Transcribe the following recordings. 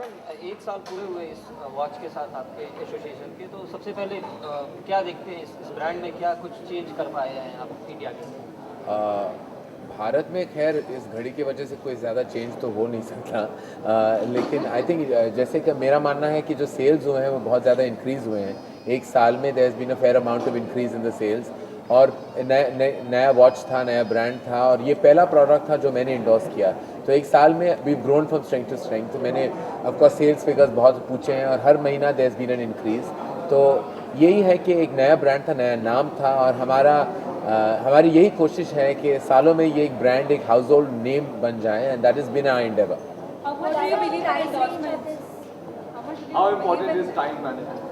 करण, एक साल पूरे हुए इस वॉच के साथ आपके एसोसिएशन के, तो सबसे पहले क्या देखते हैं इस ब्रांड में, क्या कुछ चेंज कर पाए हैं आप इंडिया के? भारत में खैर इस घड़ी की वजह से कोई ज़्यादा चेंज तो हो नहीं सकता, लेकिन आई थिंक जैसे कि मेरा मानना है कि जो सेल्स हुए हैं वो बहुत ज़्यादा इंक्रीज़ हुए हैं एक साल में. There has been a fair amount of increase in the sales. और नया वॉच था, नया ब्रांड था, और ये पहला प्रोडक्ट था जो मैंने इंडोर्स किया. तो एक साल में we grown from strength to strength. तो मैंने ऑफकोर्स सेल्स फिगर्स बहुत पूछे हैं और हर महीना there has been an increase. तो यही है कि एक नया ब्रांड था, नया नाम था, और हमारी यही कोशिश है कि सालों में ये एक ब्रांड, एक हाउस होल्ड नेम बन जाए, and that is been our endeavour. How much do you believe in endorsements? How important is time management?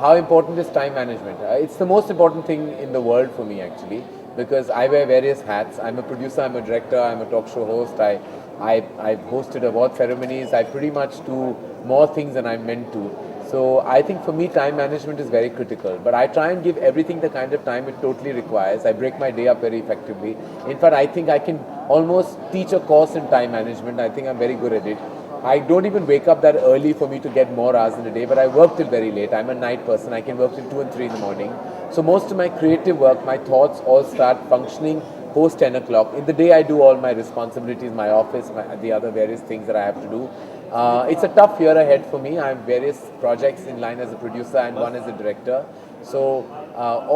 How important is time management? It's the most important thing in the world for me, actually, because I wear various hats. I'm a producer, I'm a director, I'm a talk show host. I've hosted award ceremonies. I pretty much do more things than I'm meant to. So I think for me, time management is very critical. But I try and give everything the kind of time it totally requires. I break my day up very effectively. In fact, I think I can almost teach a course in time management. I think I'm very good at it. I don't even wake up that early for me to get more hours in a day, but I work till very late. I'm a night person. I can work till 2 and 3 in the morning. So most of my creative work, my thoughts all start functioning post 10 o'clock. In the day, I do all my responsibilities, my office, the other various things that I have to do. It's a tough year ahead for me. I have various projects in line as a producer and one as a director. So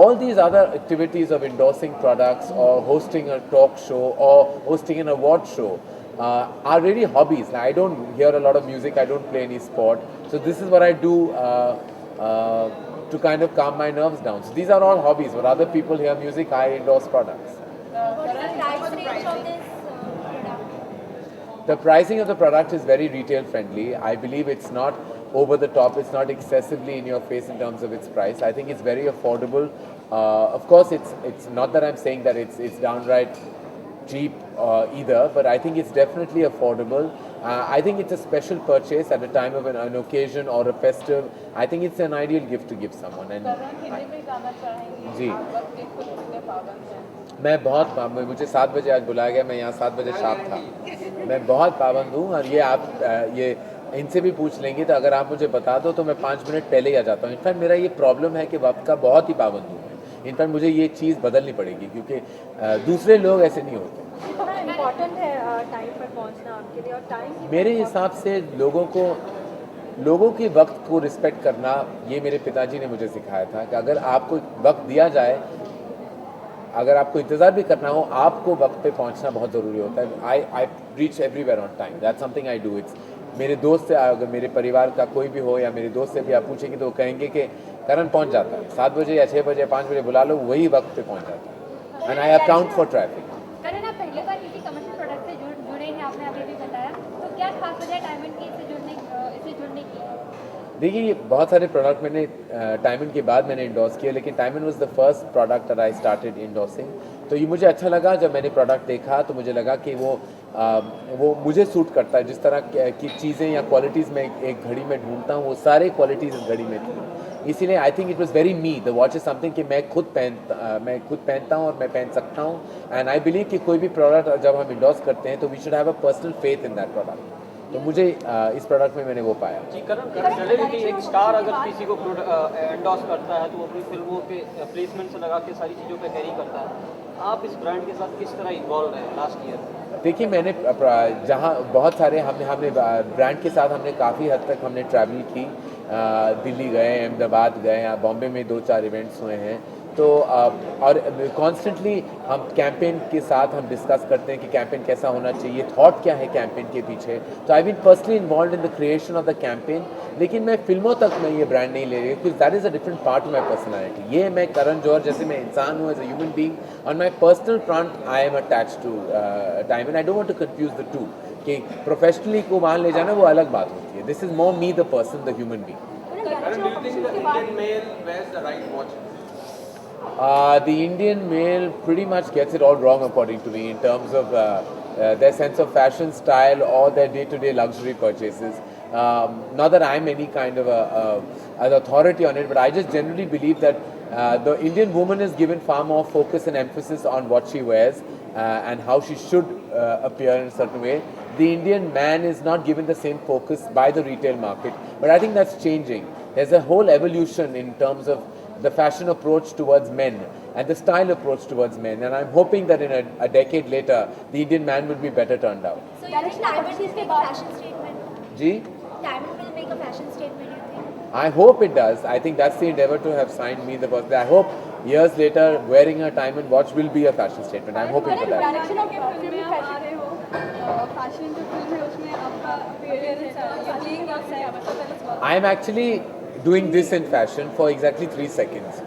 all these other activities of endorsing products or hosting a talk show or hosting an award show are really hobbies. I don't hear a lot of music. I don't play any sport. So this is what I do to kind of calm my nerves down. So these are all hobbies. When other people hear music, I endorse products. What is the price range of this product? The pricing of the product is very retail friendly. I believe it's not over the top. It's not excessively in your face in terms of its price. I think it's very affordable. Of course, it's not that I'm saying that it's downright cheap either, but I think it's definitely affordable. I think it's a special purchase at a time of an occasion or a festive. I think it's an ideal gift to give someone. And जी, मैं बहुत मुझे 7 बजे आज बुलाया गया. मैं यहाँ 7 बजे शार्प था. मैं बहुत पाबंद हूँ, और ये आप ये इनसे भी पूछ लेंगे, तो अगर आप मुझे बता दो तो मैं 5 मिनट पहले ही आ जाता हूँ. इनफैक्ट मेरा ये प्रॉब्लम है कि वक्त का बहुत ही पाबंद हूँ. इनफैक्ट मुझे ये चीज़ बदलनी पड़ेगी, क्योंकि दूसरे लोग ऐसे नहीं होते. कितना इम्पोर्टेंट है टाइम पर पहुंचना आपके लिए, और टाइम मेरे हिसाब से लोगों के वक्त को रिस्पेक्ट करना, ये मेरे पिताजी ने मुझे सिखाया था कि अगर आपको वक्त दिया जाए, अगर आपको इंतज़ार भी करना हो, आपको वक्त पे पहुंचना बहुत ज़रूरी होता है. I reach everywhere on time. That's something I do. It's मेरे दोस्त से, अगर मेरे परिवार का कोई भी हो या मेरे दोस्त से भी आप पूछेंगे तो वो कहेंगे कि करण पहुंच जाता है 7 बजे या 6 बजे 5 बजे बुला लो, वही वक्त पे पहुंच जाता है. And I account for traffic. Karan, आप पहली बार किसी कमर्शियल प्रोडक्ट से जुड़े हैं, आपने अभी भी बताया, तो क्या खास वजह है डायमंड की इससे जुड़ने की? देखिए, ये बहुत सारे प्रोडक्ट मैंने टाइमन के बाद मैंने इंडोर्स किया, लेकिन टाइमन was the first product that I started endorsing. तो ये मुझे अच्छा लगा. जब मैंने प्रोडक्ट देखा तो मुझे लगा कि वो मुझे सूट करता है. जिस तरह की चीज़ें या क्वालिटीज़ मैं एक घड़ी में ढूंढता हूँ, वो सारे क्वालिटीज़ इस घड़ी में थी. इसीलिए I think it was very me. The watch is something कि मैं खुद पहनता हूँ और मैं पहन सकता हूँ. एंड आई बिलीव कि कोई भी प्रोडक्ट जब हम इंडोर्स करते हैं तो we should have a personal faith in that product. तो मुझे इस प्रोडक्ट में मैंने वो पाया. जी करण, जनरली कि एक स्टार अगर किसी को एंडोर्स करता है तो वो अपनी फिल्मों पे प्लेसमेंट से लगा के सारी चीज़ों पे कैरी करता है. आप इस ब्रांड के साथ किस तरह इन्वॉल्व रहे लास्ट ईयर? देखिए, मैंने जहाँ बहुत सारे हमने ब्रांड के साथ हमने काफ़ी हद तक हमने ट्रैवल की. दिल्ली गए, अहमदाबाद गए, बॉम्बे में 2-4 इवेंट्स हुए हैं. तो और कॉन्स्टेंटली हम कैंपेन के साथ हम डिस्कस करते हैं कि कैंपेन कैसा होना चाहिए, थॉट क्या है कैंपेन के पीछे. तो I been personally involve in the creation of the campaign. लेकिन मैं फिल्मों तक मैं ये ब्रांड नहीं ले रही, because that is a different part of my personality. ये मैं करण जौहर जैसे मैं इंसान हूँ, as a human being. On my personal front I am attached to time, and I don't want to confuse the two. कि प्रोफेशनली को वहाँ ले जाना वो अलग बात होती है. This is more me the person, the human being. And do you think the Indian male wears the right watch? The Indian male pretty much gets it all wrong, according to me, in terms of their sense of fashion, style, or their day-to-day luxury purchases. Not that I'm any kind of an authority on it, but I just generally believe that the Indian woman is given far more focus and emphasis on what she wears and how she should appear in a certain way the Indian man is not given the same focus by the retail market. But I think that's changing. There's a whole evolution in terms of the fashion approach towards men and the style approach towards men. And I'm hoping that in a decade later, the Indian man will be better turned out. So you think Diamond will make a fashion statement? G? Diamond will make a fashion statement, you think? I hope it does. I think that's the endeavor to have signed me the first day. I hope years later, wearing a diamond watch will be a fashion statement. I'm hoping for that. Direction of film में आ रहे हो fashion जो film है उसमें आपका appearance using yourself I'm actually doing this in fashion for exactly 3 seconds.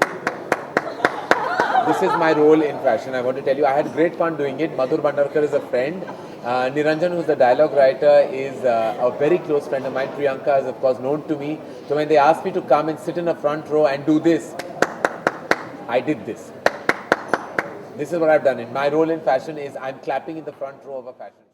This is my role in fashion. I want to tell you, I had great fun doing it. Madhur Bhandarkar is a friend. Niranjan, who's the dialogue writer, is a very close friend of mine. Priyanka is, of course, known to me. So when they asked me to come and sit in a front row and do this, I did this. This is what I've done. My role in fashion is I'm clapping in the front row of a fashion.